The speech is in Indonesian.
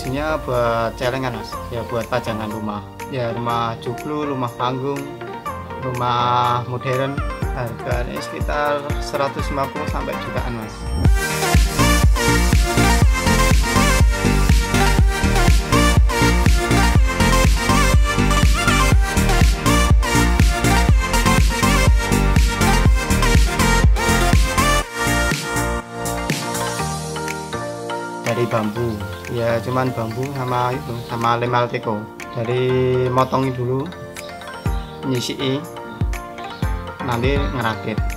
fungsinya buat celengan mas, ya buat pajangan rumah, ya rumah joglo, rumah panggung, rumah modern. Harganya sekitar 150 sampai jutaan mas. Dari bambu, ya cuman bambu sama itu, sama lem alteco. Dari motongi dulu, nyisi, nanti ngerakit.